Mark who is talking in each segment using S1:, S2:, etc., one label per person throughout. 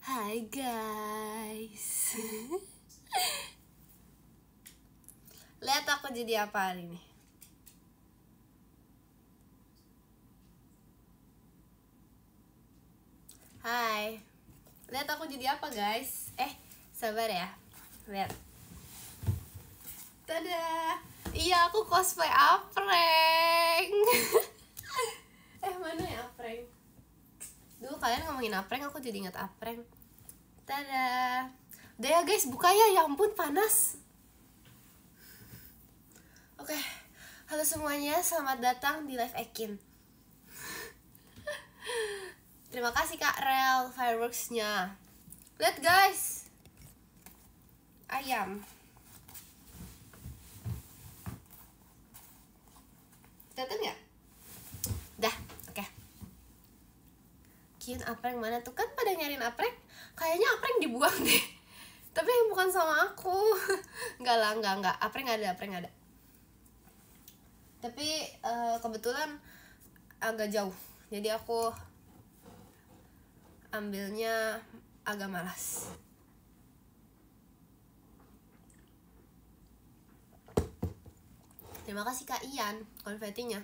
S1: Hai guys. Lihat aku jadi apa hari ini. Hai. Lihat aku jadi apa guys. Sabar ya. Lihat. Tada. Iya, aku cosplay Apreng. Mana ya Apreng? Dulu kalian ngomongin Apreng, aku jadi ingat Apreng. Tada. Udah ya guys, buka ya. Ya ampun, panas. Oke. Halo semuanya, selamat datang di Live Ekin. Terima kasih Kak Rel fireworks-nya. Lihat guys. Ayam. Kelihatan nggak? Dah, oke. Kian Apreng mana tuh? Kan pada nyariin Apreng. Kayaknya Apreng dibuang deh. Tapi bukan sama aku. Enggak lah, enggak. Apreng ada. Tapi kebetulan agak jauh. Jadi aku ambilnya agak malas. Terima kasih Kak Ian konfetinya.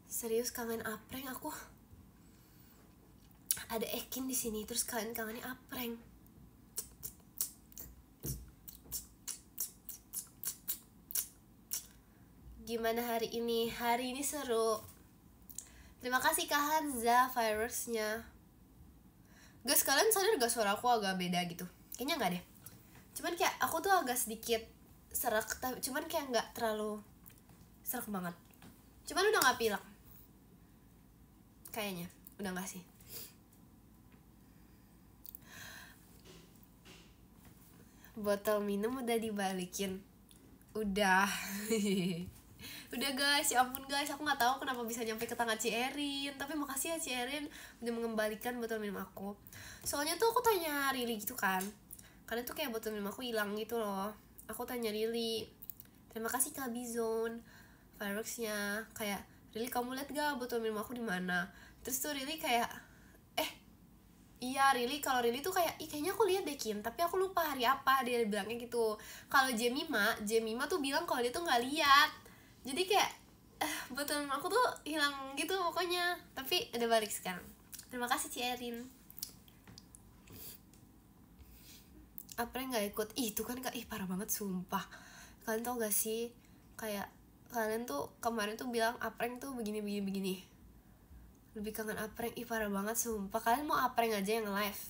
S1: Serius kangen Apreng aku. Ada Ekin di sini, terus kalian kangennya Apreng. Gimana hari ini? Hari ini seru. Terima kasih Kak Hanza fireworks-nya. Guys, kalian sadar gak suara aku agak beda gitu? Kayaknya gak deh. Cuman kayak aku tuh agak sedikit serak, cuman kayak gak terlalu serak banget. Cuman udah gak pilek. Kayaknya, udah gak sih? Botol minum udah dibalikin. Udah. Udah guys, ya ampun guys, aku nggak tahu kenapa bisa nyampe ke tangan Ci Erin. Tapi makasih ya Ci Erin udah mengembalikan botol minum aku. Soalnya tuh aku tanya Rili gitu kan, karena tuh kayak botol minum aku hilang gitu loh. Aku tanya Rili, terima kasih Kak Bizon fireworks-nya. Kayak, Rili kamu lihat gak botol minum aku di mana? Terus tuh Rili kayak, iya Rili, kalau Rili tuh kayak, kayaknya aku lihat deh Kin, tapi aku lupa hari apa dia bilangnya gitu. Kalau Jemima tuh bilang kalau dia tuh nggak lihat. Jadi kayak botol aku tuh hilang gitu pokoknya. Tapi udah balik sekarang. Terima kasih Ci Erin. Apreng nggak ikut? Itu kan Kak, parah banget sumpah. Kalian tau gak sih, kayak kalian tuh kemarin tuh bilang Apreng tuh begini. Lebih kangen Apreng, parah banget sumpah. Kalian mau Apreng aja yang live.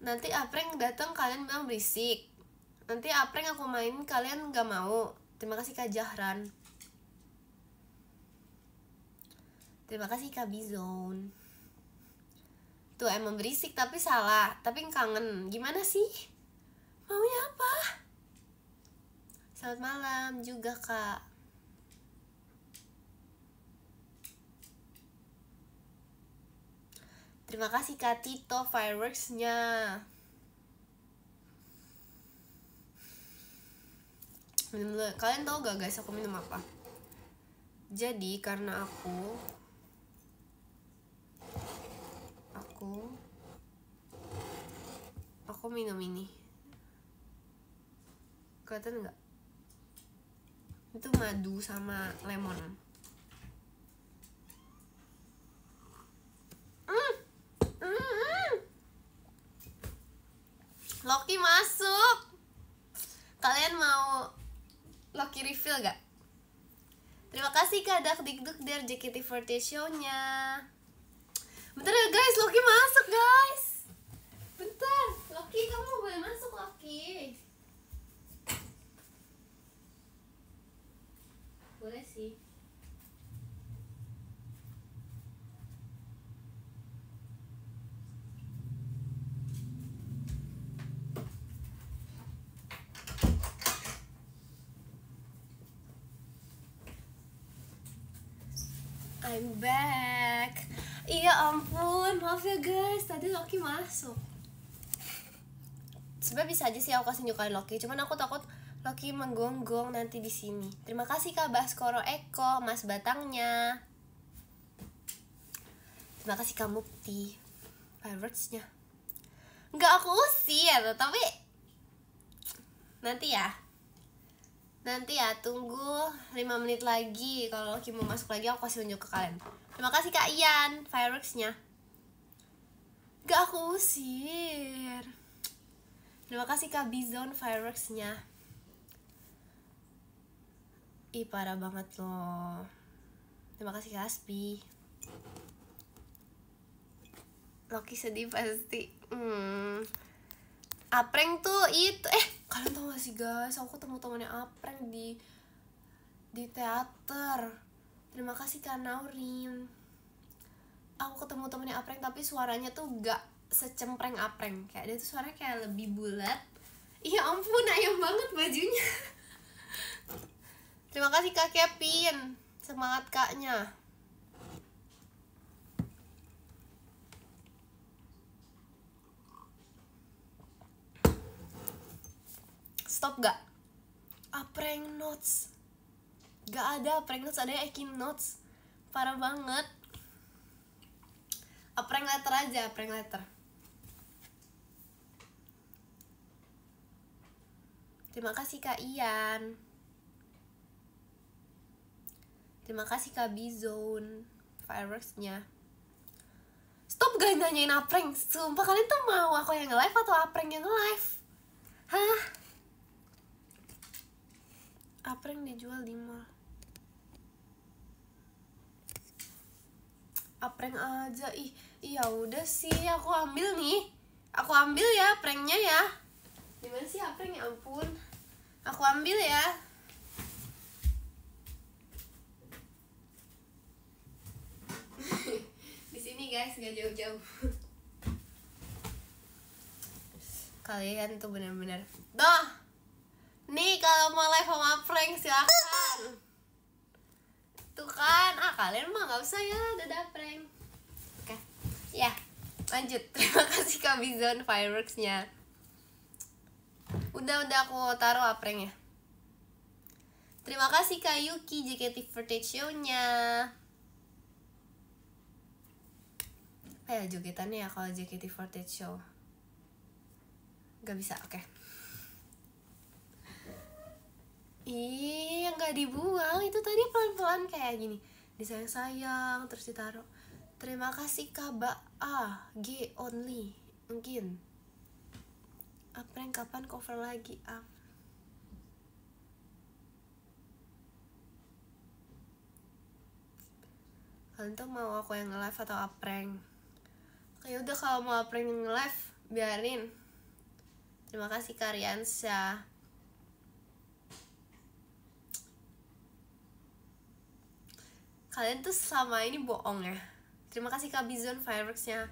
S1: Nanti Apreng datang kalian bilang berisik. Nanti Apreng aku main kalian gak mau. Terima kasih Kak Jahran. Terima kasih Kak Bizon. Tuh emang berisik tapi salah. Tapi kangen. Gimana sih? Maunya apa? Selamat malam juga Kak. Terima kasih Kak Tito fireworks-nya. Minum dulu. Kalian tau gak guys aku minum apa? Jadi karena aku minum ini. Kelihatan gak? Itu madu sama lemon. Loki masuk. Kalian mau Loki refill gak? Terima kasih Kak Dakdikduk dari JKT48 show-nya. Bentar ya guys, Loki masuk guys. Bentar, Loki kamu boleh masuk Loki. Boleh sih. I'm back. Iya ampun, maaf ya guys, tadi Loki masuk. Sebenarnya bisa aja sih aku kasih nyukain Loki, cuman aku takut Loki menggonggong nanti di sini. Terima kasih Kak Baskoro Eko, Mas Batangnya. Terima kasih Kak Mukti. fireworksnya. Nggak aku usir, tapi nanti ya tunggu 5 menit lagi. Kalau Loki mau masuk lagi aku kasih unjuk ke kalian. Terima kasih Kak Ian fireworksnya. Nggak aku usir. Terima kasih Kak Bizon fireworksnya. Ih parah banget loh. Terima kasih Kak Aspi. Loki sedih pasti. Apreng tuh itu kalian tau gak sih guys, aku ketemu temannya Apreng di teater. Terima kasih Kak Naurin. Aku ketemu temannya Apreng tapi suaranya tuh gak secempreng Apreng. Kayak dia tuh suaranya kayak lebih bulat. Iya ampun, ayam banget bajunya. Terima kasih Kak Kevin. Semangat kaknya. Stop gak? Apreng notes. Gak ada Apreng notes, ada Ekin notes. Parah banget. Apreng letter aja, Apreng letter. Terima kasih Kak Ian. Terima kasih Kak Bizone fireworksnya. Stop gak nanyain Apreng. Sumpah kalian tuh mau aku yang nge-live atau Apreng yang nge-live? Hah? Apreng dijual di mall. Apreng aja. Iya udah sih, aku ambil nih. Aku ambil ya pranknya ya. Gimana sih Apreng, ya ampun. Aku ambil ya. Di sini guys, gak jauh-jauh. Kalian tuh bener-bener. Dah. Nih kalau mau live sama Apreng silakan. Tuh kan, kalian mah nggak usah ya, dadah prank. Oke, ya lanjut. Terima kasih Kak Bizon fireworksnya. Udah aku taruh prank ya. Terima kasih Kak Yuki JKT48 show-nya. Jogetannya ya kalau JKT48 show. Gak bisa, oke. Ih, nggak dibuang. Itu tadi pelan-pelan kayak gini. Disayang-sayang, terus ditaruh. Terima kasih Kaba G only. Mungkin Apreng kapan cover lagi? Kalian tuh mau aku yang nge-live atau Apreng? Kayak udah, kalau mau Apreng yang nge-live biarin. Terima kasih Karyansyah. Kalian tuh selama ini bohong ya. Terima kasih Kak Bizon fireworksnya.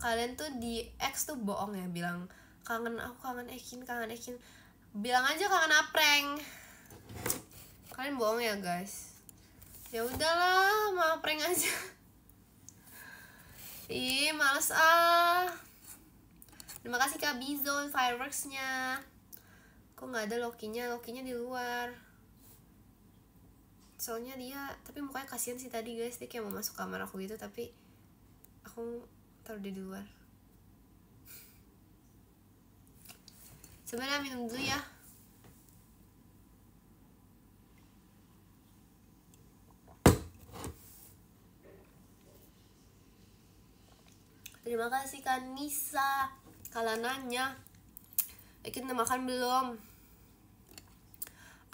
S1: Kalian tuh di X tuh bohong ya, bilang kangen Ekin. Bilang aja kangen Apreng. Kalian bohong ya guys. Ya udahlah, mau Apreng aja. Ih, males Terima kasih Kak Bizon fireworksnya. Kok nggak ada Lokinya di luar. Soalnya dia, tapi mukanya kasihan sih tadi guys. Dia kayak mau masuk kamar aku gitu, tapi aku taruh dia di luar. Sebenarnya minum dulu ya. Terima kasih Kak Nisa. Kalau nanya, Ekin udah makan belum?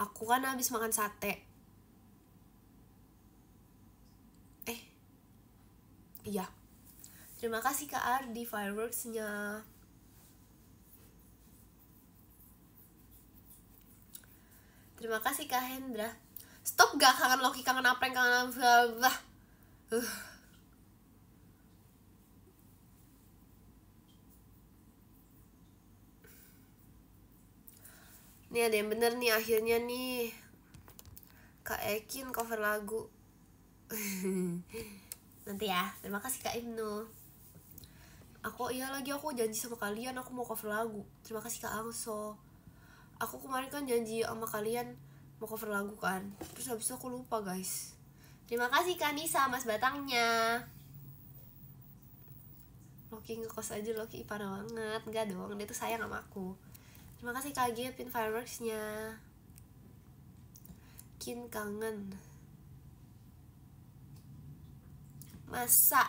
S1: Aku kan habis makan sate. Iya. Terima kasih Kak Ardi fireworksnya. Terima kasih Kak Hendra. Stop gak kangen Loki, kangen Apreng, kangen apa? Nih ada yang bener nih akhirnya nih. Kak Ekin cover lagu. Nanti ya. Terima kasih Kak Ibnu. Aku janji sama kalian aku mau cover lagu. Terima kasih Kak Angso. Aku kemarin kan janji sama kalian mau cover lagu kan. Terus habis itu aku lupa guys. Terima kasih Kak Nisa, Mas Batangnya. Loki ngekos aja, Loki parah banget. Enggak dong, dia tuh sayang sama aku. Terima kasih Kak Gia pin fireworksnya. Kin kangen. Masa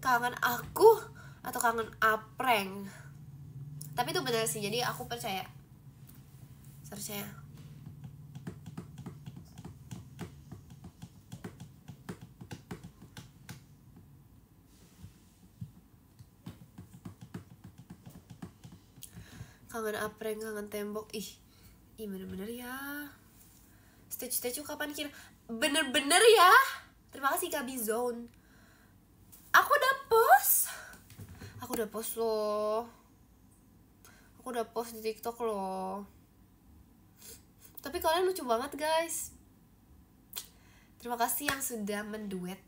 S1: kangen aku atau kangen Apreng? Tapi itu benar sih, jadi aku percaya. Kangen Apreng, kangen tembok. Ih bener-bener ya. Statue kapan kira? Bener-bener ya. Terima kasih Kak Bizone. Aku udah post loh. Aku udah post di TikTok loh. Tapi kalian lucu banget guys. Terima kasih yang sudah menduet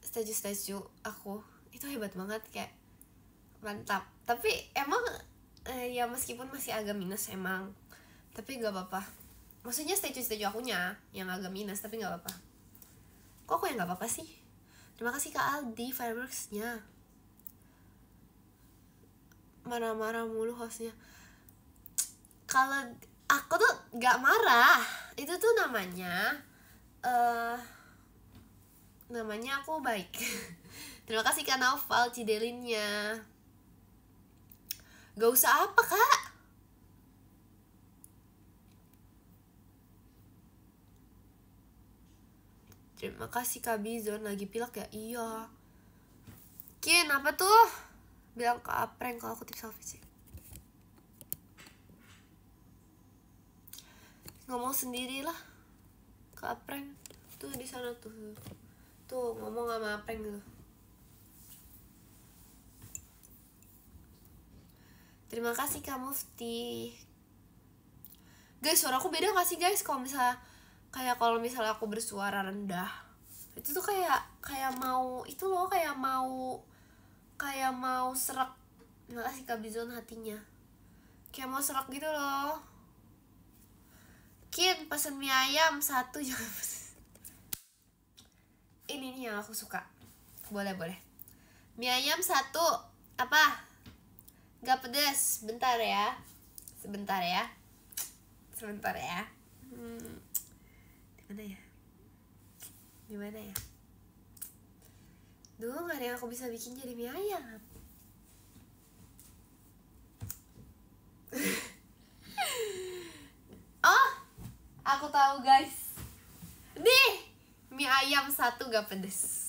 S1: statue aku. Itu hebat banget, kayak mantap. Tapi emang ya meskipun masih agak minus emang, tapi gak apa-apa. Maksudnya statue akunya yang agak minus, tapi gak apa-apa. Kok aku yang gak apa-apa sih? Terima kasih Kak Aldi fireworksnya. Marah-marah mulu hostnya. Kalau aku tuh gak marah, itu tuh namanya aku baik. Terima kasih Kak Naufal Cidelinnya. Gak usah apa Kak? Terima kasih Kak Bizon, lagi pilek ya? Iya. Kin, apa tuh? Bilang ke Apreng kalau aku tips selfie sih. Ngomong sendirilah ke Apreng. Tuh di sana tuh. Tuh ngomong sama Apreng tuh. Terima kasih Kak Mufti. Guys, suara aku beda gak sih guys? Kalau misalnya aku bersuara rendah, itu tuh kayak mau itu loh, kayak mau serak. Terima kasih Kak Bizon hatinya. Kayak mau serak gitu loh. Kin, pesen mie ayam 1 jangan pesen. Ini nih yang aku suka. Boleh. Mie ayam 1. Apa? Gak pedes. Sebentar ya. Gimana ya? Duh, gak ada yang aku bisa bikin jadi mie ayam. Oh, aku tahu guys. Nih, mie ayam 1 gak pedes.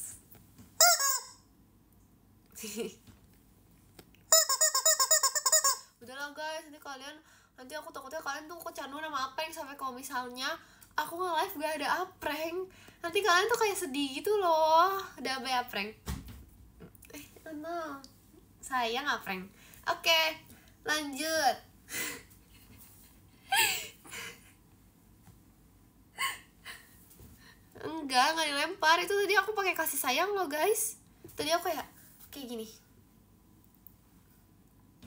S1: Udahlah guys, nanti aku takutnya kalian tuh kecanduan sama Apreng, sampai kalau misalnya aku nge-live gak ada Apreng, nanti kalian tuh kayak sedih gitu loh. Udah apa ya Apreng? No. Sayang Apreng. Oke, lanjut. Enggak dilempar. Itu tadi aku pakai kasih sayang loh guys. Tadi aku kayak gini.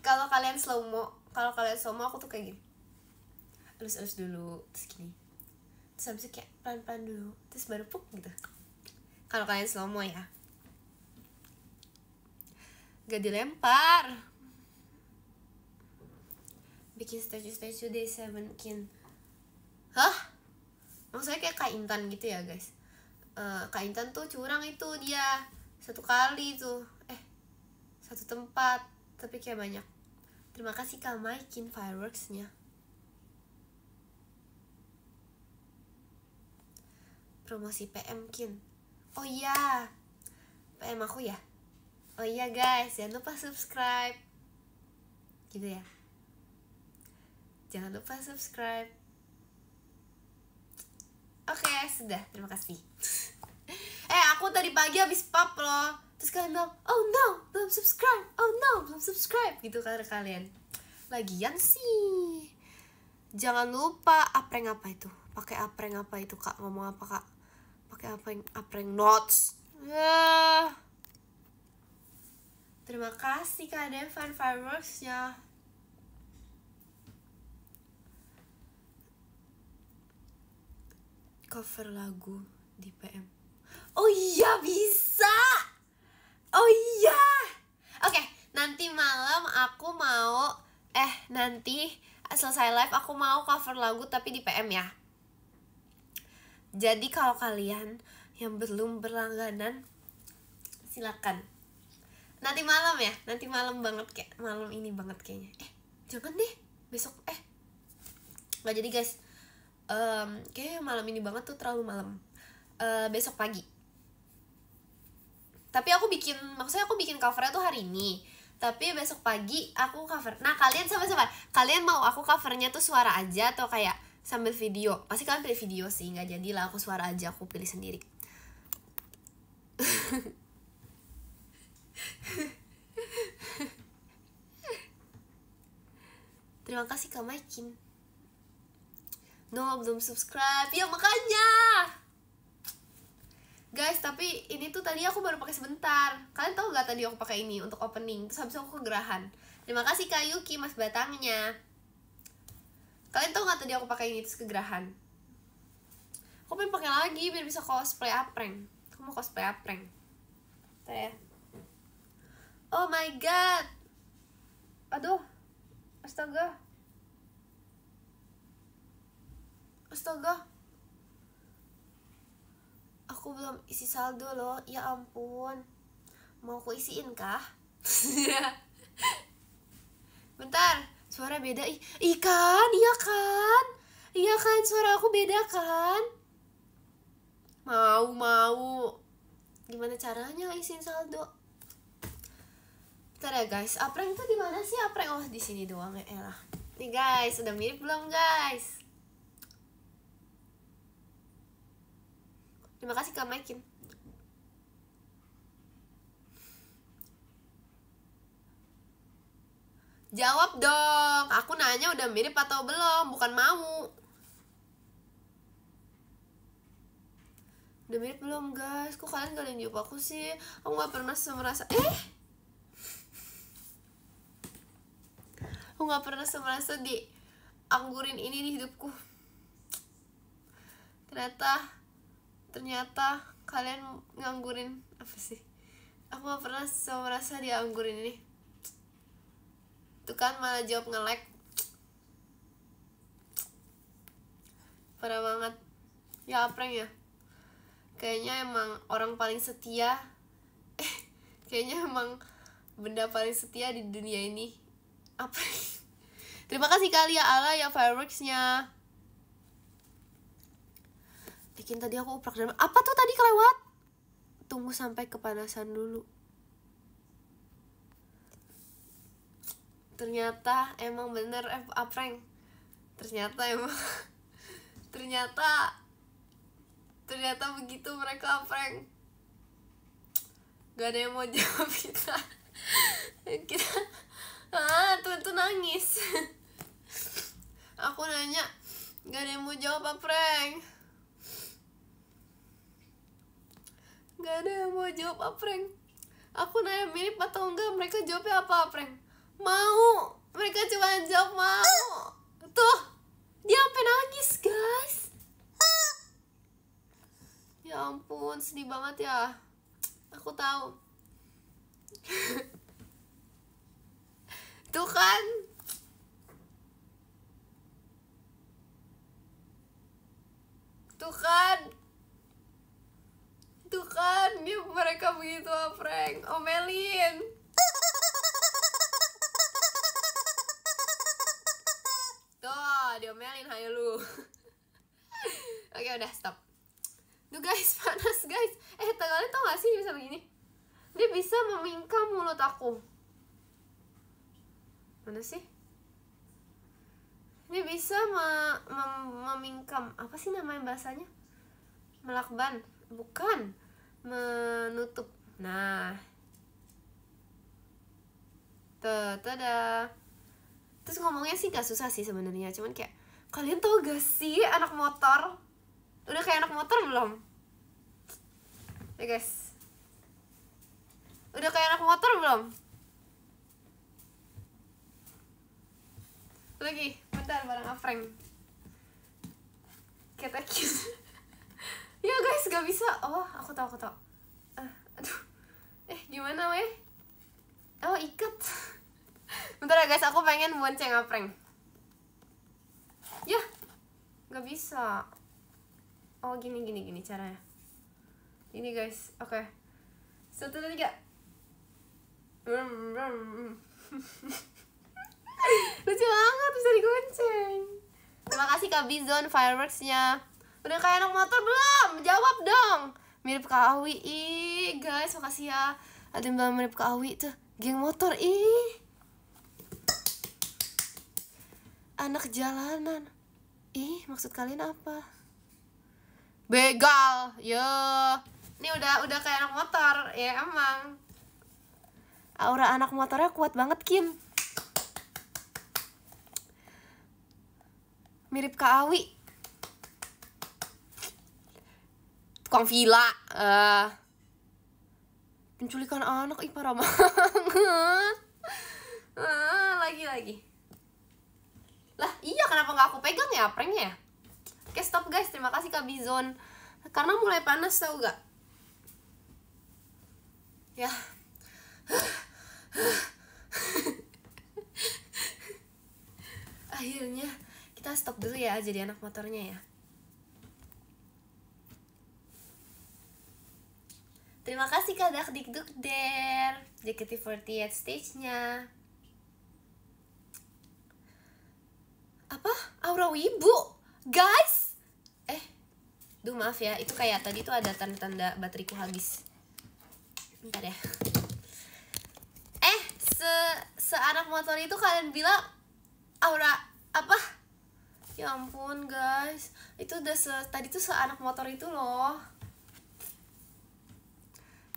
S1: Kalau kalian slow mo aku tuh kayak gini. Elus dulu, terus gini. Terus habis itu kayak pelan-pelan dulu, terus baru puk gitu. Kalau kalian slow mo ya. Gak dilempar. Bikin statue day 7 Kin. Hah? Maksudnya kayak Kak Intan gitu ya guys. Kak Intan tuh curang itu dia. 1 kali tuh. 1 tempat, tapi kayak banyak. Terima kasih Kak Maikin fireworksnya. Promosi PM Kin. Oh iya, PM aku ya. Oh iya guys, jangan lupa subscribe. Gitu ya. Jangan lupa subscribe. Oke, sudah, terima kasih. Aku tadi pagi habis pub loh. Terus kalian bilang, oh no, belum subscribe. Oh no, belum subscribe. Gitu kan kalian. Lagian sih, jangan lupa Apreng apa itu. Pakai Apreng apa itu Kak? Ngomong apa Kak? Pakai Apreng notes. Terima kasih Kak Devan fireworksnya. Cover lagu di PM. Oh iya bisa. Oh iya. Oke, nanti malam aku mau nanti selesai live aku mau cover lagu tapi di PM ya. Jadi kalau kalian yang belum berlangganan silakan. Nanti malam ya, nanti malam banget, kayak malam ini banget kayaknya. Jangan deh, besok nggak jadi guys. Kayaknya malam ini banget tuh terlalu malam. Besok pagi. Tapi maksudnya aku bikin covernya tuh hari ini. Tapi besok pagi aku cover. Nah kalian sabar, kalian mau aku covernya tuh suara aja atau kayak sambil video? Pasti kalian pilih video sih, nggak jadilah aku suara aja, aku pilih sendiri. Terima kasih Kak Maikin. No, belum subscribe. Ya makanya. Guys, tapi ini tuh tadi aku baru pakai sebentar. Kalian tahu gak tadi aku pakai ini untuk opening, terus habis aku kegerahan. Terima kasih Kak Yuki mas batangnya. Kalian tahu gak tadi aku pakai ini terus kegerahan? Aku pengen pakai lagi biar bisa cosplay Apreng. Aku mau cosplay Apreng. Tuh ya. Oh my god. Aduh. Astaga. Aku belum isi saldo loh. Ya ampun. Mau aku isiin kah? Bentar. Suara beda. Kan? Iya kan? Suara aku beda kan? Mau. Gimana caranya isiin saldo? Bentar ya guys. Apreng tuh di mana sih Apreng? Oh, di sini doang ya elah. Nih guys, udah mirip belum guys? Terima kasih Kak Maikin. Jawab dong. Aku nanya udah mirip atau belum, bukan mau. Udah mirip belum guys? Kok kalian gak ada yang jawab aku sih? Aku gak pernah merasa Aku gak pernah merasa dianggurin ini di hidupku. Ternyata kalian nganggurin apa sih? Aku gak pernah merasa dianggurin ini. Tuh kan malah jawab nge-like. Parah banget. Ya Apreng ya. Kayaknya emang orang paling setia. Kayaknya emang benda paling setia di dunia ini. Apreng. Terima kasih kali ya Allah ya fireworksnya. Bikin tadi aku uprak dan apa tuh tadi kelewat? Tunggu sampai kepanasan dulu. Ternyata emang bener Apreng. Ternyata begitu mereka Apreng. Gak ada yang mau jawab kita. Tuh nangis. Aku nanya, gak ada yang mau jawab Apreng. Gak ada yang mau jawab Apreng. Aku nanya mirip atau enggak, mereka jawabnya apa Apreng? Mau. Mereka cuma jawab mau. Tuh, dia sampai nangis guys. Ya ampun, sedih banget ya. Aku tahu. Tuh kan. Dia mereka begitu Apreng. Omelin. Tuh, diomelin hayo lu. Oke, udah stop. Duh guys, panas guys. Kalian tau gak sih bisa begini? Dia bisa memingkam mulut aku. Mana sih? Dia bisa memingkam. Apa sih namanya bahasanya? Melakban. Bukan. Menutup. Nah. Tada. Terus ngomongnya sih gak susah sih sebenarnya, cuman kayak kalian tau gak sih anak motor? Udah kayak anak motor belum? Ya guys. Udah kayak anak motor belum? Lagi, bentar bareng Apreng. Ketekin. Ya guys, gak bisa. Oh, aku tahu. Aduh. Gimana weh? Oh ikat. Bentar ya guys, aku pengen bonceng apreng. Ya, nggak bisa. Oh gini caranya. Ini guys, oke. 1, 2, 3. Lucu banget bisa digonceng. Terima kasih Kak Bizon fireworksnya. Udah kayak anak motor belum? Jawab dong. Mirip Kak Awi. Ih guys, makasih ya. Ada yang bilang mirip Kak Awi tuh. Geng motor. Ih, anak jalanan. Ih, maksud kalian apa? Begal. Yo. Ini udah kayak anak motor. Ya emang. Aura anak motornya kuat banget, Kim. Mirip Kak Awi. Tukang villa. Penculikan anak. Ih, parah banget. Lagi. Lah, iya kenapa nggak aku pegang ya pranknya? Oke, stop guys. Terima kasih Kak Bizon. Karena mulai panas tau gak? Ya. Akhirnya kita stop dulu ya jadi anak motornya ya. Terima kasih Kak Dakdikdukder, JKT48 stage-nya. Apa? Aura wibu? Guys! Duh maaf ya, itu kayak tadi tuh ada tanda-tanda bateriku habis. Bentar ya. Seanak motor itu kalian bilang aura apa? Ya ampun guys, itu udah tadi tuh seanak motor itu loh.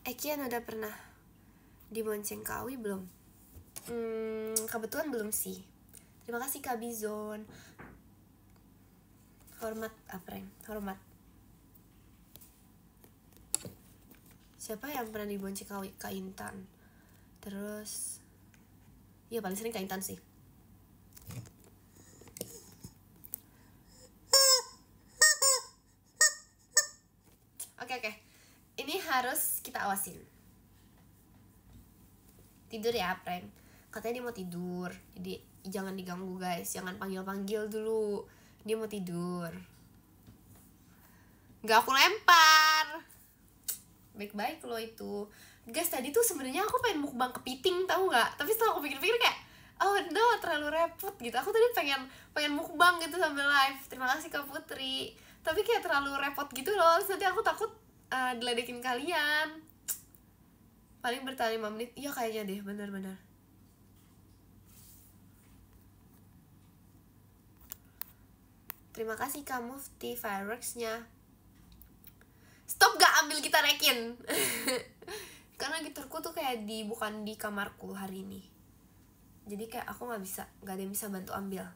S1: Kian udah pernah dibonceng Kawi belum? Kebetulan belum sih. Terima kasih Kak Bizon. Hormat apreng, hormat. Siapa yang pernah dibonceng Kak Intan? Terus iya paling sering Kak Intan sih. Oke. Ini harus kita awasin. Tidur ya apreng. Katanya dia mau tidur. Jadi jangan diganggu guys. Jangan panggil-panggil dulu. Dia mau tidur. Gak aku lempar. Baik-baik lo itu. Guys, tadi tuh sebenarnya aku pengen mukbang kepiting, tahu nggak? Tapi setelah aku pikir-pikir kayak, oh no, terlalu repot gitu. Aku tadi pengen mukbang gitu sambil live. Terima kasih Kak Putri. Tapi kayak terlalu repot gitu loh. Terus nanti aku takut diledekin kalian. Paling bertahan 5 menit. Iya kayaknya deh, benar-benar. Terima kasih Kak Mufti fireworksnya. Stop gak ambil gitar Rekin. Karena gitarku tuh kayak bukan di kamarku hari ini. Jadi kayak aku gak ada yang bisa bantu ambil.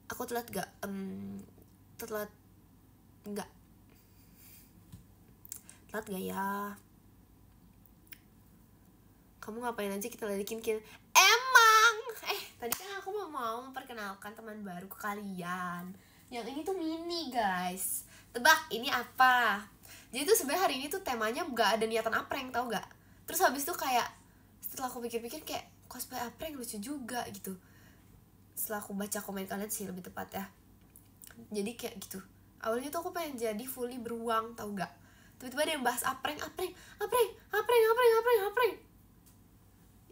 S1: Aku telat gak? Telat gak ya? Kamu ngapain aja kita ledekin Kin? Emang! Tadi kan aku mau memperkenalkan teman baru ke kalian. Yang ini tuh Mini guys. Tebak ini apa? Jadi tuh sebenarnya hari ini tuh temanya gak ada niatan apreng, tau gak? Terus habis tuh kayak setelah aku pikir-pikir kayak cosplay apreng lucu juga gitu. Setelah aku baca komen kalian sih lebih tepat ya. Jadi kayak gitu. Awalnya tuh aku pengen jadi fully beruang, tau gak? Tiba-tiba ada yang bahas apreng.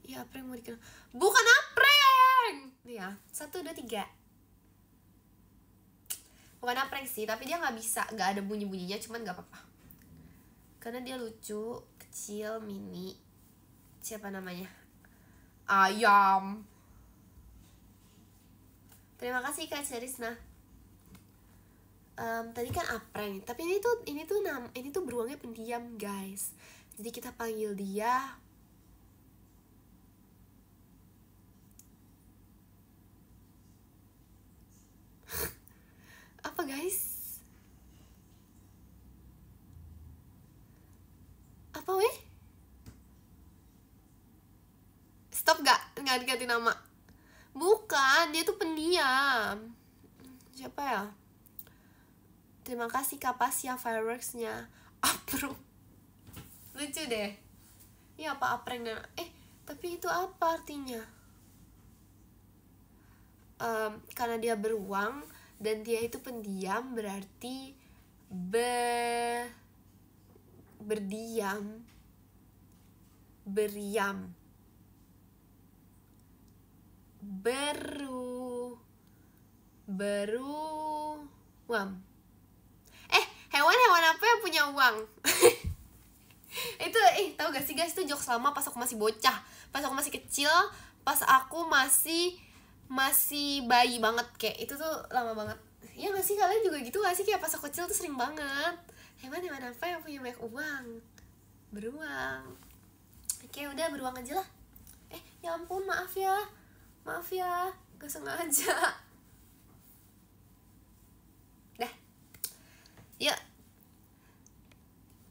S1: Iya apreng mau dikenal. Bukan apreng. Nih ya, 1, 2, 3. Bukan apreng sih, tapi dia gak ada bunyi-bunyinya, cuman gak apa-apa. Karena dia lucu, kecil, mini. Siapa namanya? Ayam. Terima kasih Kak Cerisna. Tadi kan apreng, tapi ini tuh beruangnya pendiam guys. Jadi kita panggil dia apa guys? Apa weh? Stop gak? Nggak diganti nama. Bukan, dia tuh pendiam. Siapa ya? Terima kasih Kak Pasya fireworksnya. Apro. Lucu deh. Ini apa apreng dan tapi itu apa artinya? Karena dia beruang dan dia itu pendiam, berarti berdiam, beriam, beruang. Hewan apa yang punya uang? Itu tahu gak sih guys, itu jokes lama pas aku masih bocah, pas aku masih kecil, pas aku masih bayi banget, kayak itu tuh lama banget. Ya gak sih, kalian juga gitu gak sih, kayak pas aku kecil tuh sering banget hewan apa yang punya banyak uang? Beruang. Oke, udah beruang aja lah. Ya ampun, maaf ya, gak sengaja. Dah, yuk.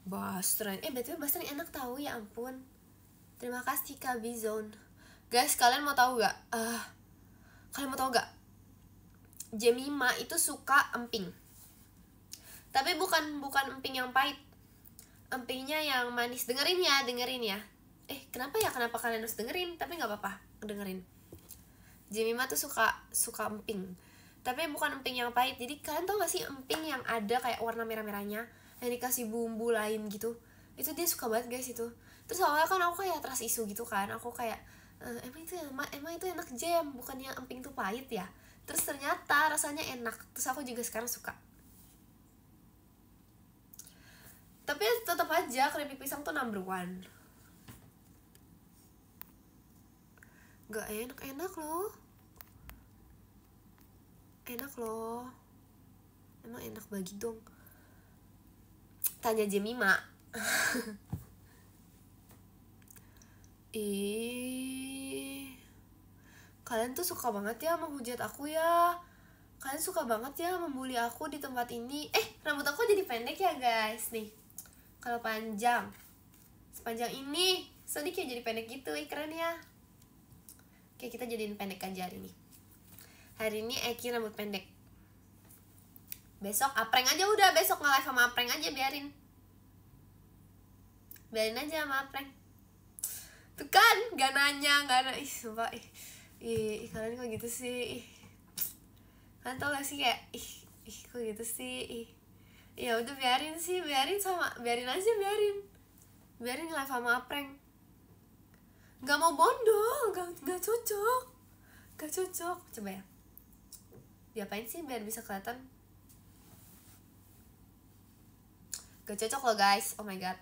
S1: Bastran, betul Bastran enak tahu, ya ampun. Terima kasih Kak Bizon. Guys, kalian mau tahu gak? Jemima itu suka emping. Tapi bukan emping yang pahit. Empingnya yang manis. Dengerin ya. Kenapa kalian harus dengerin? Tapi nggak apa-apa, dengerin. Jemima tuh suka emping. Tapi bukan emping yang pahit. Jadi kalian tau gak sih emping yang ada kayak warna merah-merahnya, yang dikasih bumbu lain gitu? Itu dia suka banget guys itu. Terus awalnya kan aku kayak trust isu gitu kan. Aku kayak emang itu enak jam, bukannya emping tuh pahit ya? Terus ternyata rasanya enak. Terus aku juga sekarang suka. Tapi tetap aja keripik pisang tuh number one. Gak enak loh. Emang enak bagi dong. Tanya Jemima. Kalian tuh suka banget ya menghujat aku ya. Kalian suka banget ya membuli aku di tempat ini. Rambut aku jadi pendek ya guys. Nih, kalau panjang sepanjang ini, sedikit jadi pendek gitu. Keren ya. Oke, kita jadiin pendek aja hari ini. Hari ini Eki rambut pendek. Besok apreng aja udah. Besok nge-live sama apreng aja, biarin aja sama apreng. Tuh kan, gak nanya. Sumpah. Kalian kok gitu sih? Kalian tau gak sih kayak kok gitu sih? Ya udah biarin aja, biarin live sama apreng. Gak mau bondol, gak cocok. Coba ya, diapain sih biar bisa kelihatan? Gak cocok loh guys, oh my god.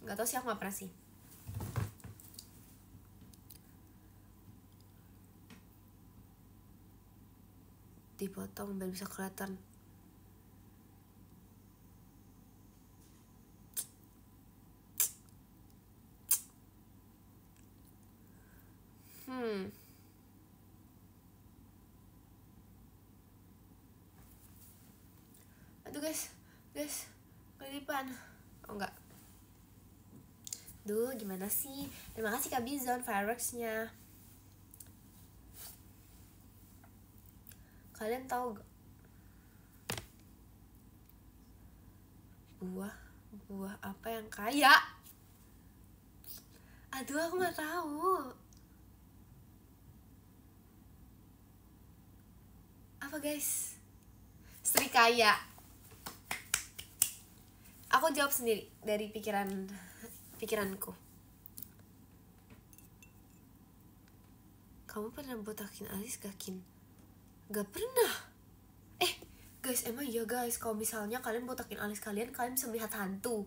S1: Gak tau sih, aku gak pernah sih. Dipotong biar bisa kelihatan. Aduh guys, kelipan. Oh enggak. Duh, gimana sih? Terima kasih Kak Bizon fireworksnya. Kalian tahu gak? Buah apa yang kaya? Aduh, aku nggak tahu. Apa guys? Serikaya. Aku jawab sendiri dari pikiranku. Kamu pernah botakin alis gak, Kin? Gak pernah. Guys, emang iya guys, kalau misalnya kalian botakin alis kalian bisa melihat hantu.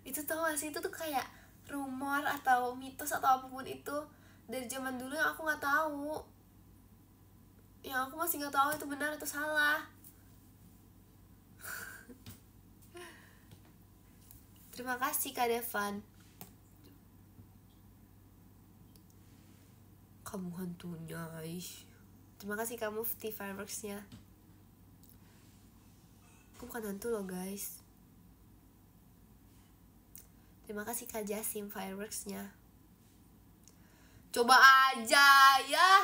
S1: Itu tau gak sih? Itu tuh kayak rumor atau mitos atau apapun itu dari zaman dulu yang aku nggak tahu. Yang aku masih nggak tahu itu benar atau salah. Terima kasih Kak Devan. Kamu hantunya, Terima kasih Kak Mufti fireworksnya. Aku bukan hantu loh guys. Terima kasih Kak Jasim fireworksnya. Coba aja ya.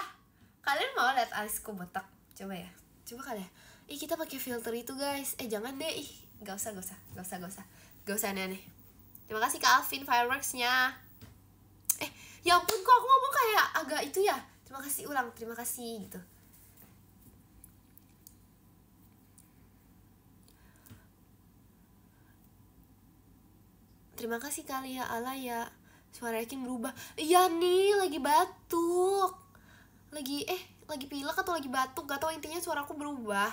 S1: Kalian mau lihat alisku botak? Coba ya. Coba kali ya. Kita pakai filter itu guys. Jangan deh. Gak usah aneh-aneh. Terima kasih Kak Alvin fireworksnya. Ya ampun, kok aku ngomong kayak agak itu ya. Terima kasih, ulang, terima kasih gitu. Terima kasih kali ya Allah ya. Suara Yakin berubah. Iya nih, lagi batuk. Lagi pilek atau lagi batuk, gak tau, intinya suaraku berubah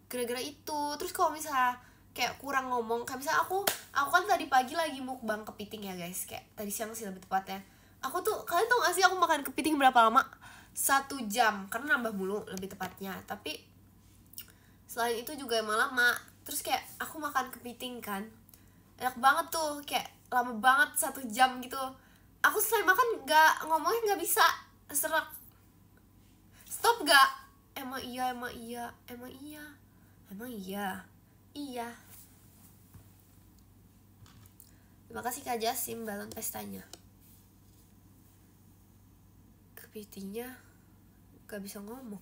S1: gara-gara itu. Terus kalau misalnya kayak kurang ngomong, kayak misalnya aku kan tadi pagi lagi mukbang kepiting ya guys, kayak tadi siang sih lebih tepatnya. Aku tuh, kalian tau gak sih aku makan kepiting berapa lama? 1 jam, karena nambah mulu lebih tepatnya. Tapi selain itu juga emang lama. Terus kayak aku makan kepiting kan, enak banget tuh, kayak lama banget 1 jam gitu. Aku selesai makan ngomongnya gak bisa, serak. Stop gak? Emang iya. Iya. Terima kasih Kak Jasim balon pestanya. Kepitingnya gak bisa ngomong.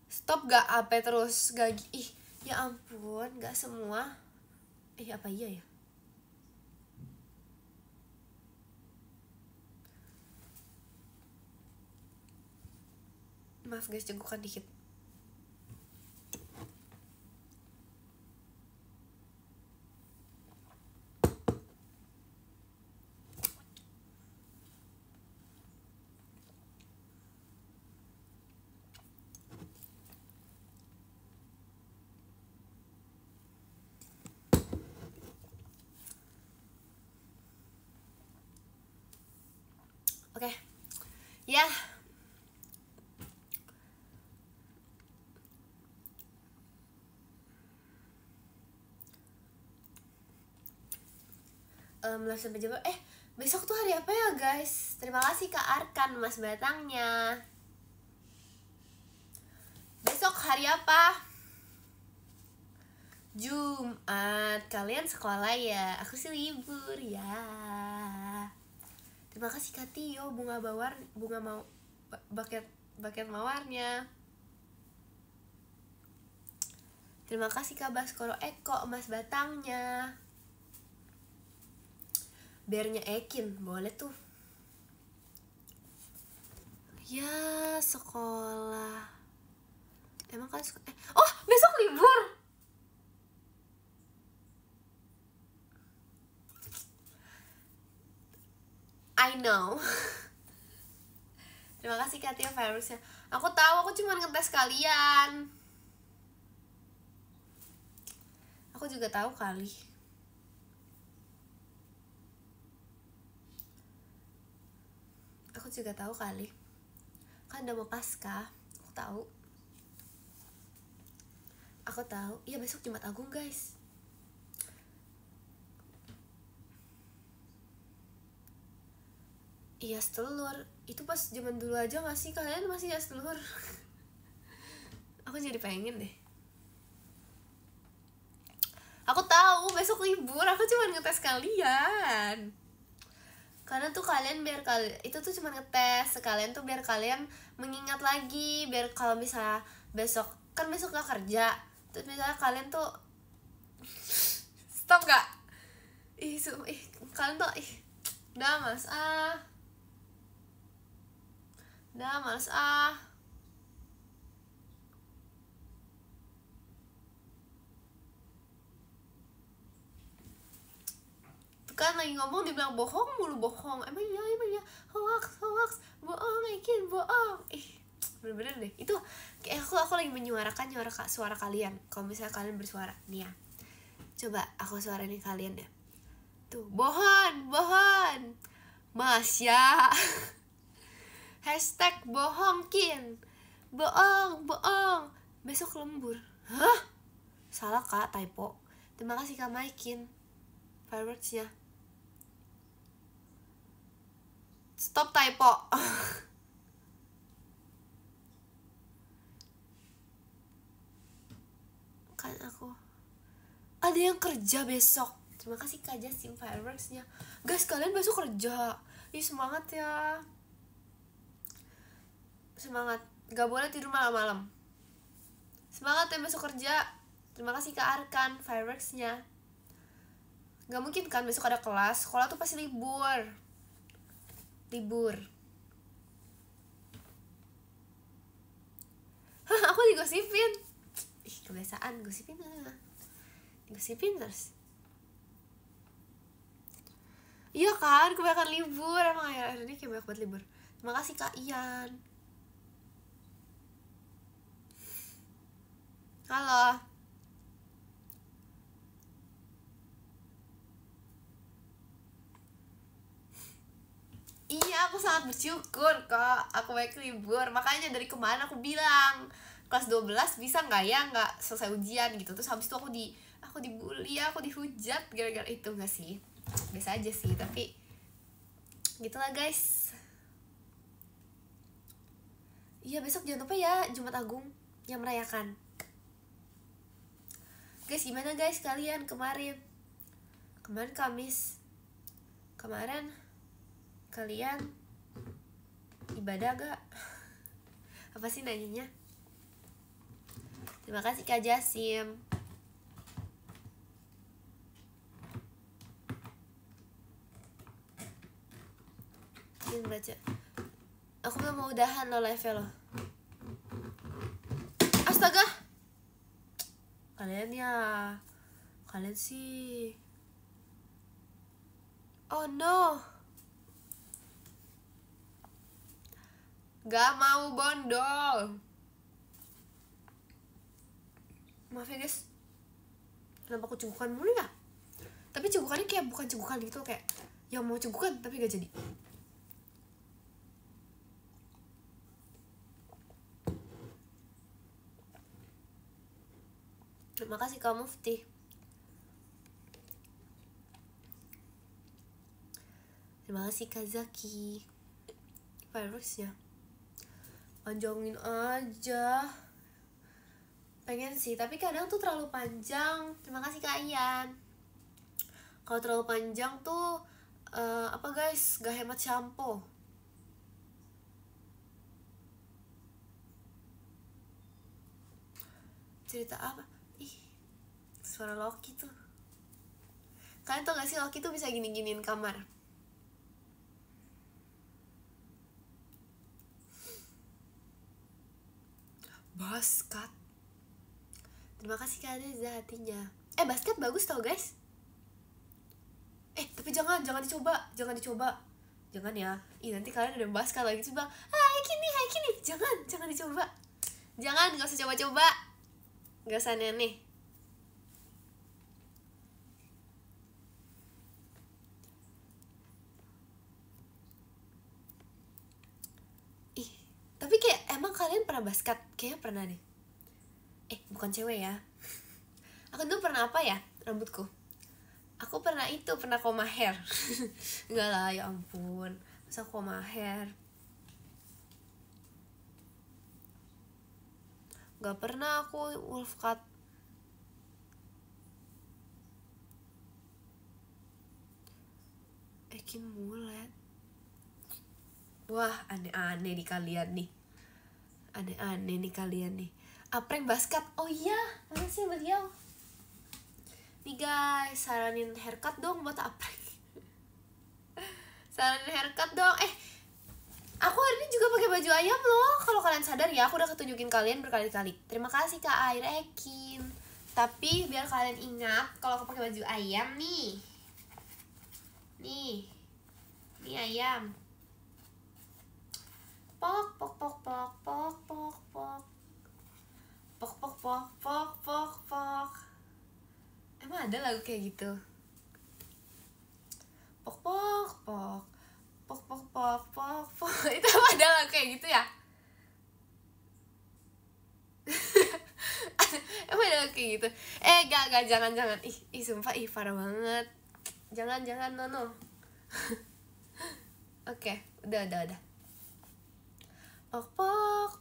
S1: Stop gak? Apa terus? Gak. Ya ampun, gak semua. Apa iya ya? Maaf guys, cengkukan dikit. Oke. Ya. Sampai jam besok tuh hari apa ya guys? Terima kasih Kak Arkan mas batangnya. Besok hari apa? Jumat. Kalian sekolah ya? Aku sih libur ya. Terima kasih Kak Tio, baket mawarnya. Terima kasih Kak Baskoro Eko emas batangnya. Bernya Ekin, boleh tuh. Ya sekolah. Emang kan oh besok libur. I know. Terima kasih Kak Tia virusnya. Aku tahu, aku cuma ngetes kalian. Aku juga tahu kali. Kan udah mau pasca. Aku tahu. Iya besok Jumat Agung guys. Iya telur. Itu pas zaman dulu aja gak sih? Kalian masih hias telur? Aku jadi pengen deh. Aku tahu besok libur, aku cuma ngetes kalian. Karena tuh itu tuh cuma ngetes sekalian tuh biar kalian mengingat lagi, biar kalau misalnya besok gak kerja, terus misalnya kalian tuh stop gak? Kalian tuh udah males kan lagi ngomong dibilang bohong mulu, bohong. Emang iya hoax bohong, bohong. Bener-bener deh itu kayak aku lagi menyuarakan suara kalian. Kalau misalnya kalian bersuara nih ya, coba aku suarain kalian deh tuh, bohong Masya. Hashtag bohongkin, bohong besok lembur. Hah, salah Kak, typo. Terima kasih Kak Maikin fireworksnya. Stop typo. Kan aku ada yang kerja besok. Terima kasih Kak Jasim fireworksnya. Guys, kalian besok kerja. Semangat ya. Semangat. Gak boleh tidur malam-malam. Semangat ya besok kerja. Terima kasih Kak Arkan fireworksnya. Gak mungkin kan besok ada kelas, sekolah tuh pasti libur. Hah, aku digosipin. Ih, kebiasaan gosipin terus. Iya kan, kebanyakan libur. Emang akhir-akhir ini kayak banyak banget libur. Terima kasih Kak Ian. Halo. Iya, aku sangat bersyukur kok. Aku banyak libur. Makanya dari kemarin aku bilang kelas 12 bisa nggak ya nggak selesai ujian gitu. Terus habis itu aku dibully, aku dihujat gara-gara itu. Nggak sih, biasa aja sih, tapi gitulah guys. Iya, besok jangan lupa ya Jumat Agung yang merayakan. Guys, gimana guys kalian kemarin Kamis kemarin kalian ibadah gak? Apa sih nanyanya? Terima kasih Kak Jasim. Ingin baca. Aku belum mau udahan lo live lo. Astaga, kalian sih. Oh no, gak mau bondol. Maaf ya guys, kenapa aku cegukan mulu ya? Tapi cegukannya kayak bukan cegukan gitu, kayak yang mau cegukan tapi gak jadi. Terima kasih Kak Mufti. Terima kasih Kak Zaki. Virusnya panjangin aja. Pengen sih, tapi kadang tuh terlalu panjang. Terima kasih Kak Ian. Kalau terlalu panjang tuh apa guys, gak hemat shampoo. Cerita apa? Ih, suara Loki tuh. Kalian tau gak sih Loki tuh bisa gini-giniin kamar? Basket. Terima kasih Kak Reza hatinya. Basket bagus tau guys. Tapi jangan dicoba. Jangan ya. Nanti kalian udah basket lagi coba. Hai kini. Jangan dicoba. Jangan, gak usah coba-coba. Gak usah aneh. Tapi kayak emang kalian pernah basket? Kayaknya pernah deh. Bukan cewek ya. Aku dulu pernah apa ya rambutku? Aku pernah koma hair. Enggak lah, ya ampun. Masa koma hair? Gak pernah aku wolf cut. Ekin mulet. Wah, aneh-aneh nih kalian nih. Apreng basket. Oh iya, makasih beliau. Nih guys, saranin haircut dong buat Apreng. Saranin haircut dong. Aku hari ini juga pakai baju ayam loh. Kalau kalian sadar ya, aku udah ketunjukin kalian berkali-kali. Terima kasih Kak Air Ekin. Tapi biar kalian ingat kalau aku pakai baju ayam nih. Nih ayam. Pok. Emang ada lagu kayak gitu? Pok. Itu emang ada lagu kayak gitu ya? Emang ada lagu kayak gitu? Gak, jangan. Ih, sumpah, parah banget. Jangan, no. Oke, udah. Pok.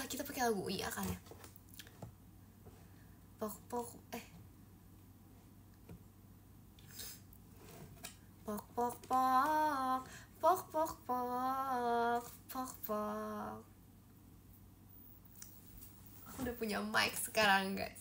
S1: Kita pakai lagu Uya kali ya. Pok. Pok. Aku udah punya mic sekarang guys.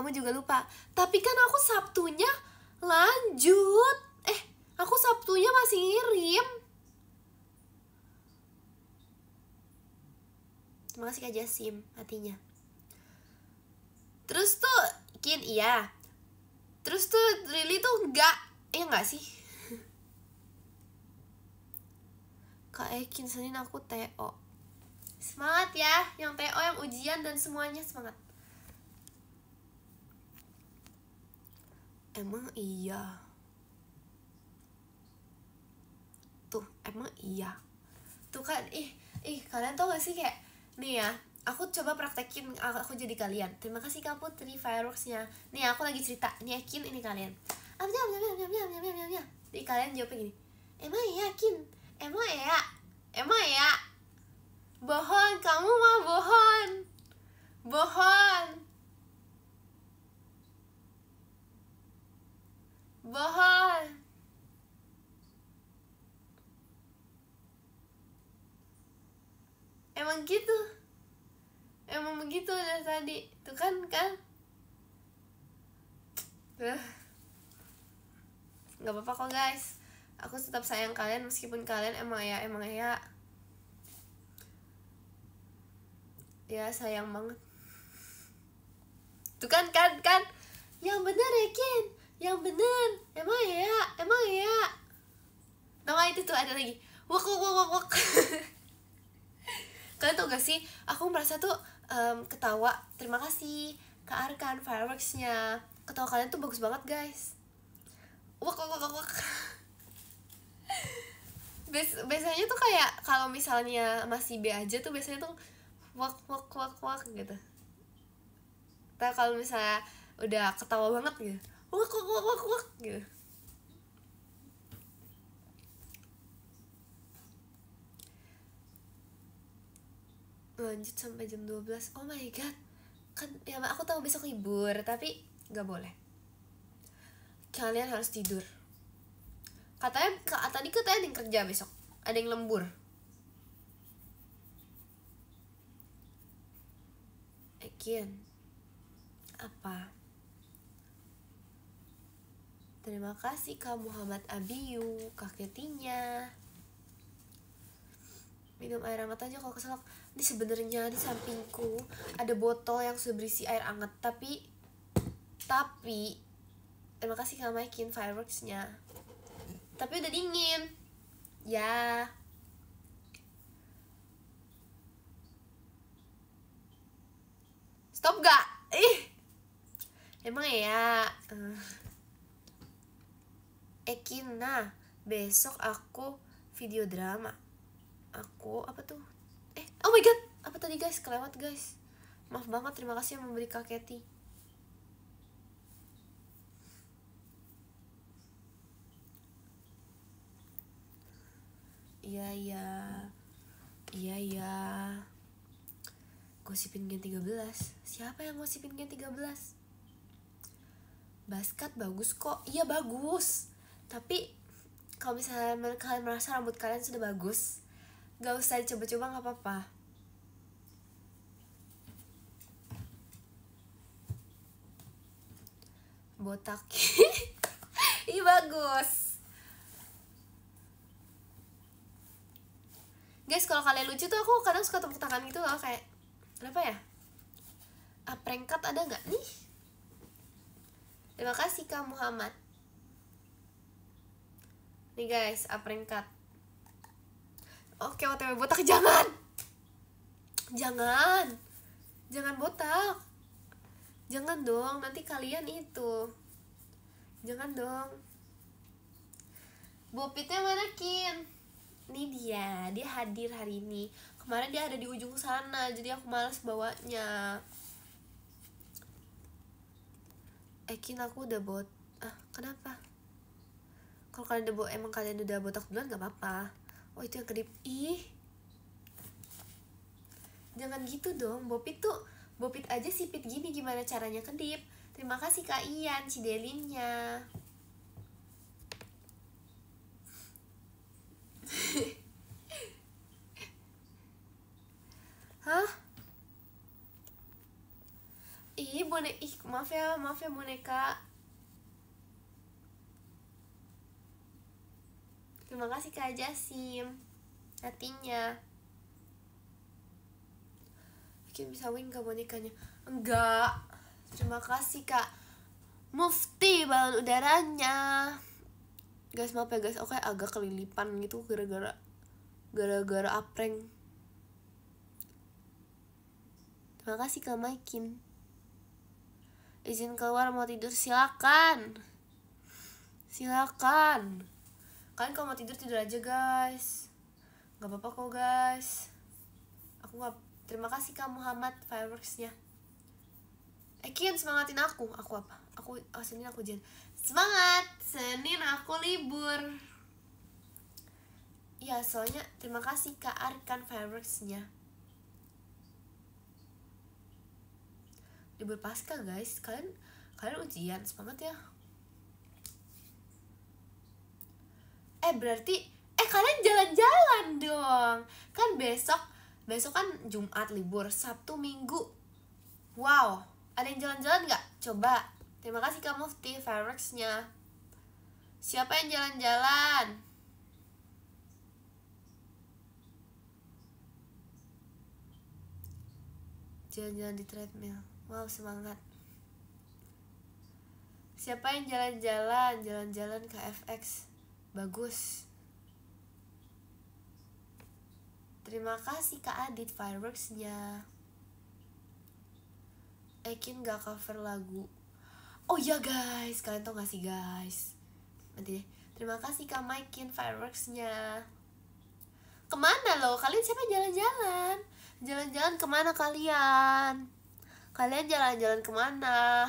S1: kamu juga lupa. Tapi kan aku Sabtunya lanjut. Aku Sabtunya masih ngirim. Terima kasih Kak Jasim hatinya. Terus tuh Kin iya. Terus tuh Rili tuh enggak. Enggak sih. Kak Ekin Senin aku TO. Semangat ya, yang TO, yang ujian dan semuanya semangat. Emang iya. Tuh, emang iya. Tuh kan, kalian tau gak sih kayak nih ya, aku coba praktekin aku jadi kalian. Terima kasih Kak Putri fireworksnya. Nih aku lagi cerita, ini Ekin, ini kalian. Jadi kalian jawabnya gini. Emang iya Kin? Emang iya? Emang iya? Bohong, kamu mah bohong. Bohong. Bohong. Emang gitu. Emang begitu dari tadi. Tuh kan. Gak apa-apa kok guys. Aku tetap sayang kalian meskipun kalian emang ya. Ya sayang banget. Tuh kan. Yang bener ya Kin. Yang bener. Emang ya. Nama itu tuh ada lagi. Wak. Kalian tau gak sih, aku merasa tuh ketawa. Terima kasih Kak Arkan fireworksnya. Ketawa kalian tuh bagus banget guys. Wak. Biasanya tuh kayak kalau misalnya masih B aja tuh biasanya tuh wak gitu. Tapi kalau misalnya udah ketawa banget gitu, wak gitu. Lanjut sampai jam 12. Oh my god. Kan ya aku tahu besok libur, tapi gak boleh. Kalian harus tidur. Tadi katanya ada yang kerja besok. Ada yang lembur. Ekin. Apa? Terima kasih Kak Muhammad Abiyu, kaketinya. Minum air hangat aja kalau keselak. Ini sebenarnya di sampingku ada botol yang sudah berisi air hangat, tapi terima kasih Kak Maikin fireworksnya. Tapi udah dingin. Ya. Stop gak? Emang ya. Ekin, nah besok aku video drama. Aku apa tuh? Oh my god, apa tadi guys? Kelewat guys. Maaf banget, terima kasih yang memberi Kak Keti. Iya. Gosipin Gen 13. Siapa yang gosipin Gen 13? Basket bagus kok. Iya bagus. Tapi kalau misalnya kalian merasa rambut kalian sudah bagus, gak usah dicoba-coba, gak apa-apa. Botak. Ih bagus. Guys, kalau kalian lucu tuh aku kadang suka tepuk tangan gitu loh, kayak kenapa ya? Prank cut ada gak nih? Terima kasih Kak Muhammad. Nih guys, prank cut. Oke, OTW botak, jangan botak. Jangan dong, nanti kalian itu. Jangan dong. Bopitnya mana Kin? Ini dia hadir hari ini. Kemarin dia ada di ujung sana, jadi aku malas bawanya. Kin aku udah kenapa? Kalau kalian emang kalian udah botak duluan gak apa-apa. Oh itu yang kedip. Jangan gitu dong. Bopit aja sipit gini, gimana caranya kedip? Terima kasih Kak Ian Cidelinnya. Hah? maaf ya boneka. Terima kasih Kak Jasim hatinya. Mungkin bisa win gak bonekanya? Enggak. Terima kasih Kak Mufti balon udaranya. Guys maaf ya guys, oke agak kelilipan gitu gara-gara aprank. Terima kasih Kak Maikin. Izin keluar mau tidur silakan. Kalian kalau mau tidur aja guys, nggak apa-apa kok guys. Aku nggak. Terima kasih Kak Muhammad fireworksnya. Kian semangatin aku apa? Senin aku ujian. Semangat, Senin aku libur. Iya soalnya terima kasih Kak Arkan fireworksnya. Libur pasca guys, kalian ujian, semangat ya. Berarti kalian jalan-jalan dong. Kan besok kan Jumat libur, Sabtu Minggu. Wow, ada yang jalan-jalan nggak? Coba. Terima kasih Kak Mufti fireworksnya. Siapa yang jalan-jalan? Jalan-jalan di treadmill. Wow, semangat. Siapa yang jalan-jalan ke FX? Bagus. Terima kasih Kak Adit fireworksnya. Ekin gak cover lagu. Oh iya guys, kalian tau gak sih guys? Nanti deh. Terima kasih Kak Maikin fireworksnya. Kemana loh? Kalian siapa jalan-jalan? Jalan-jalan kemana kalian? Kalian jalan-jalan kemana?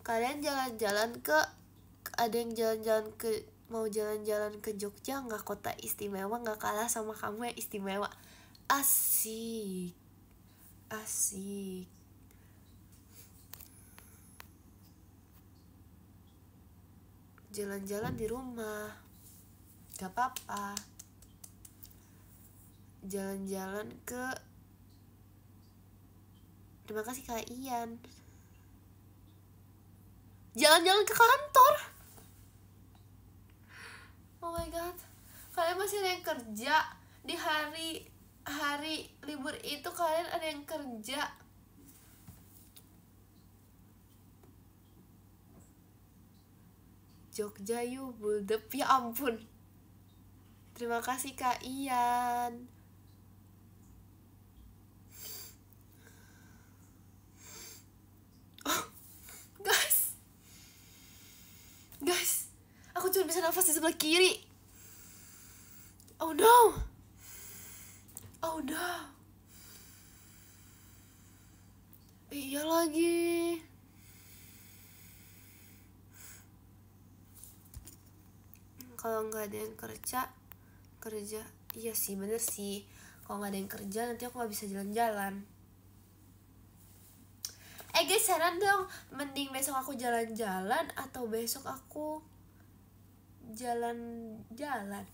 S1: Kalian jalan-jalan ke... Ada yang jalan-jalan ke... Mau jalan-jalan ke Jogja nggak? Kota istimewa, nggak kalah sama kamu yang istimewa. Asik. Jalan-jalan di rumah gak apa-apa. Jalan-jalan ke... Terima kasih Kak Ian. Jalan-jalan ke kantor. Oh my god, kalian masih ada yang kerja di hari libur itu. Kalian ada yang kerja. Jogja yuk buldep. Ya ampun. Terima kasih Kak Ian. Oh, guys, aku cuma bisa nafas di sebelah kiri. Oh no. Iya lagi. Kalau nggak ada yang kerja. Iya sih, bener sih. Kalau nggak ada yang kerja nanti aku nggak bisa jalan-jalan. Guys, saran dong, mending besok aku jalan-jalan atau besok aku jalan-jalan?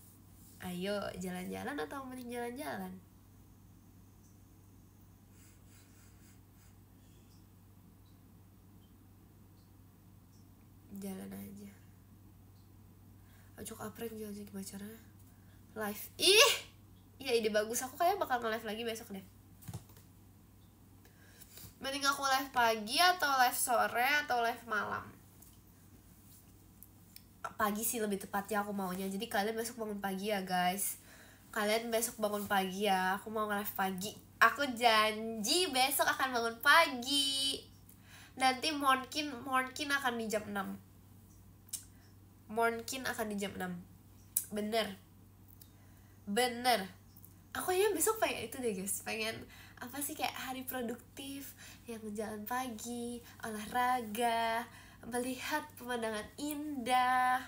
S1: Ayo, jalan-jalan atau mending jalan-jalan? Jalan aja. Ajak aprek jalan-jalan gimana caranya? Live. Ih, iya ide bagus. Aku kayak bakal nge-live lagi besok deh. Mending aku live pagi atau live sore atau live malam? Pagi sih lebih tepatnya aku maunya. Jadi kalian besok bangun pagi ya guys. Kalian besok bangun pagi ya. Aku mau nge-live pagi. Aku janji besok akan bangun pagi. Nanti mungkin akan di jam 6. Mungkin akan di jam 6. Bener. Aku ya besok pengen itu deh guys. Pengen apa sih, kayak hari produktif yang jalan pagi, olahraga, melihat pemandangan indah.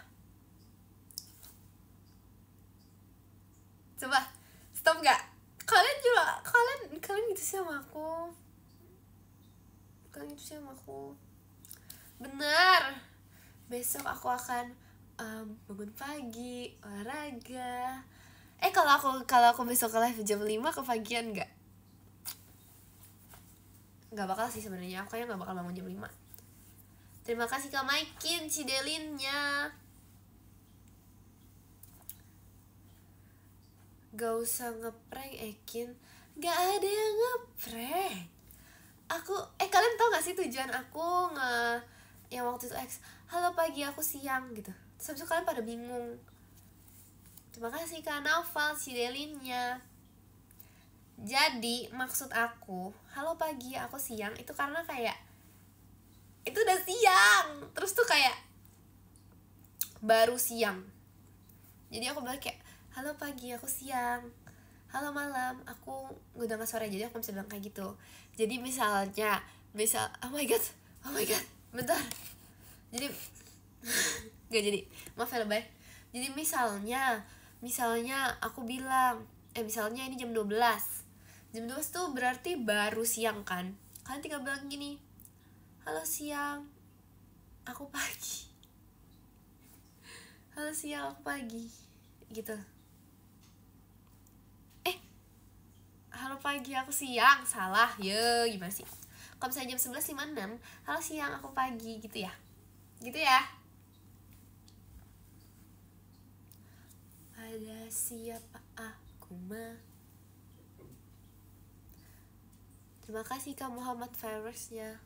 S1: Coba stop nggak? Kalian gitu sih sama aku. Bener. Besok aku akan bangun pagi, olahraga. Kalau aku besok ke live jam 5 kepagian nggak? Nggak bakal sih sebenarnya, aku kayaknya nggak bakal bangun jam 5. Terima kasih Kak Maikin Cidelinnya. Gak usah ngeprank Ekin. Gak ada yang ngeprank. Aku kalian tau gak sih tujuan aku yang waktu itu halo pagi aku siang gitu. Terus habis itu kalian pada bingung. Terima kasih Kak Naufal Cidelinnya. Jadi maksud aku halo pagi aku siang itu karena kayak itu udah siang, terus tuh kayak baru siang. Jadi aku bilang kayak halo pagi aku siang, halo malam aku udah gak sore. Jadi aku bisa bilang kayak gitu. Jadi misalnya oh my god bentar. Jadi gak jadi, maaf ya lebay. Jadi misalnya aku bilang misalnya ini jam 12 tuh berarti baru siang kan. Kalian tinggal bilang gini, halo siang aku pagi, halo siang aku pagi gitu. Halo pagi aku siang, salah ya gimana sih. Kalau misalnya jam 11.56 halo siang aku pagi gitu ya. Ada siapa aku mah. Terima kasih Kak Muhammad Fairusnya.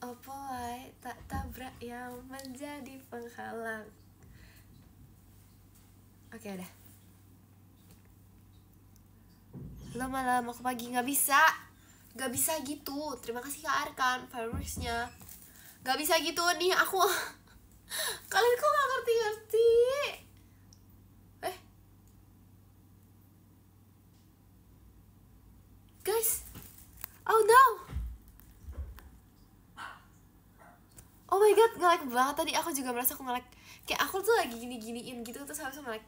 S1: Opo wae tak tabrak yang menjadi penghalang. Oke udah. Lo malam aku pagi, nggak bisa gitu. Terima kasih Kak Arkan Fairusnya. Nggak bisa gitu nih aku. Kalian kok nggak ngerti. Guys, oh no, oh my god, nge-lag banget tadi. Aku juga merasa aku nge-lag. Kayak aku tuh lagi giniin gitu, terus harusnya nge-lag.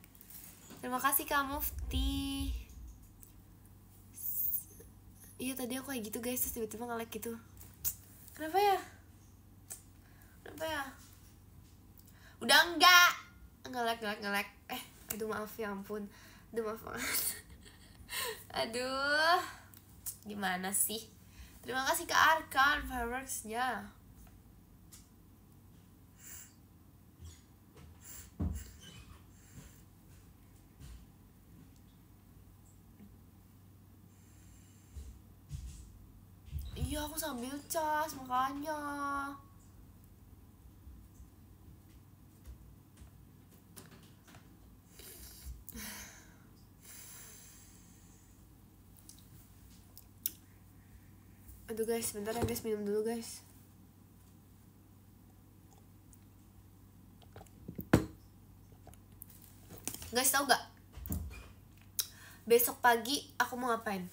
S1: Terima kasih Kak Mufti. Iya tadi aku kayak gitu guys, terus tiba-tiba nge-lag gitu. Kenapa ya? Udah enggak nge-lag. Aduh maaf ya ampun. Aduh maaf banget. Aduh, gimana sih? Terima kasih Kak Arkan fireworksnya. Iya aku sambil cas makanya. Aduh guys, bentar ya guys, minum dulu guys. Guys tau gak? Besok pagi aku mau ngapain?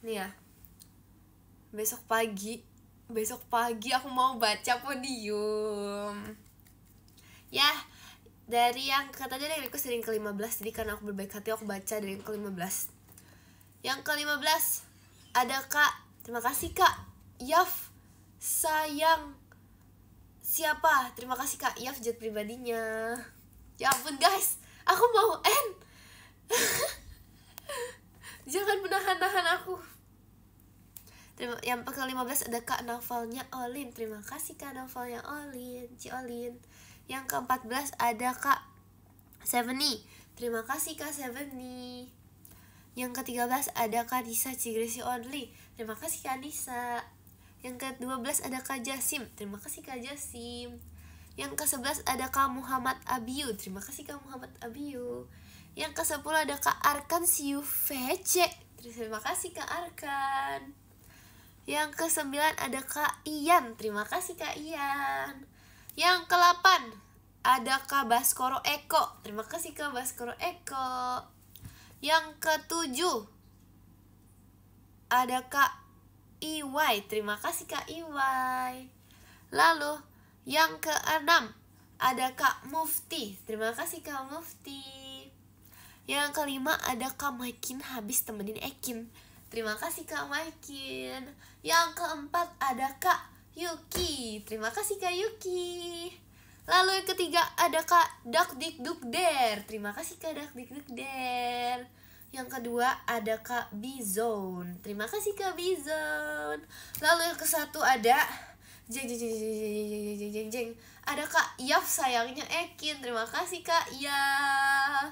S1: Nih ya. Besok pagi aku mau baca podium. Ya, dari yang katanya dari request dari yang ke-15. Jadi karena aku berbaik hati aku baca dari yang ke-15. Yang ke-15 ada Kak, terima kasih Kak Yaf sayang siapa? Terima kasih Kak Yaf jet pribadinya. Ya ampun guys, aku mau end. Jangan menahan-nahan aku. Yang ke-15 ada Kak Naufalnya Olin. Terima kasih Kak Naufalnya Olin, Olin. Yang ke-14 ada Kak Seveni. Terima kasih Kak Seveni. Yang ke-13 ada Kak Disa Cigresi Only. Terima kasih Kak Disa. Yang ke-12 ada Kak Jasim. Terima kasih Kak Jasim. Yang ke-11 ada Kak Muhammad Abiyu. Terima kasih Kak Muhammad Abiyu. Yang ke-10 ada Kak Arkan Siu VC. Terima kasih Kak Arkan. Yang ke-9 ada Kak Ian. Terima kasih Kak Ian. Yang ke-8 ada Kak Baskoro Eko. Terima kasih Kak Baskoro Eko. Yang ke-7 ada Kak Iwai. Terima kasih Kak Iwai. Lalu yang ke-6 ada Kak Mufti. Terima kasih Kak Mufti. Yang ke-5 ada Kak Maikin habis temenin Ekin. Terima kasih Kak Maikin. Yang ke-4 ada Kak Yuki. Terima kasih Kak Yuki. Lalu yang ketiga ada Kak Dak Dik Duk Der. Terima kasih Kak Dak Dik Duk Der. Yang kedua ada Kak Bizone. Terima kasih Kak Bizone. Lalu yang ke satu ada jeng jeng jeng jeng jeng jeng jeng jeng jeng. Ada Kak Yaf sayangnya Ekin. Terima kasih Kak Yaf.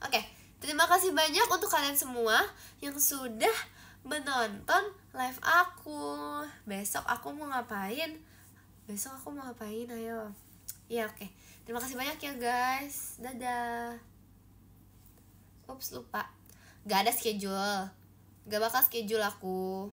S1: Oke, terima kasih banyak untuk kalian semua yang sudah menonton live aku. Besok aku mau ngapain? Ayo. Ya oke. Terima kasih banyak ya guys. Dadah. Ups lupa. Gak ada schedule. Gak bakal schedule aku.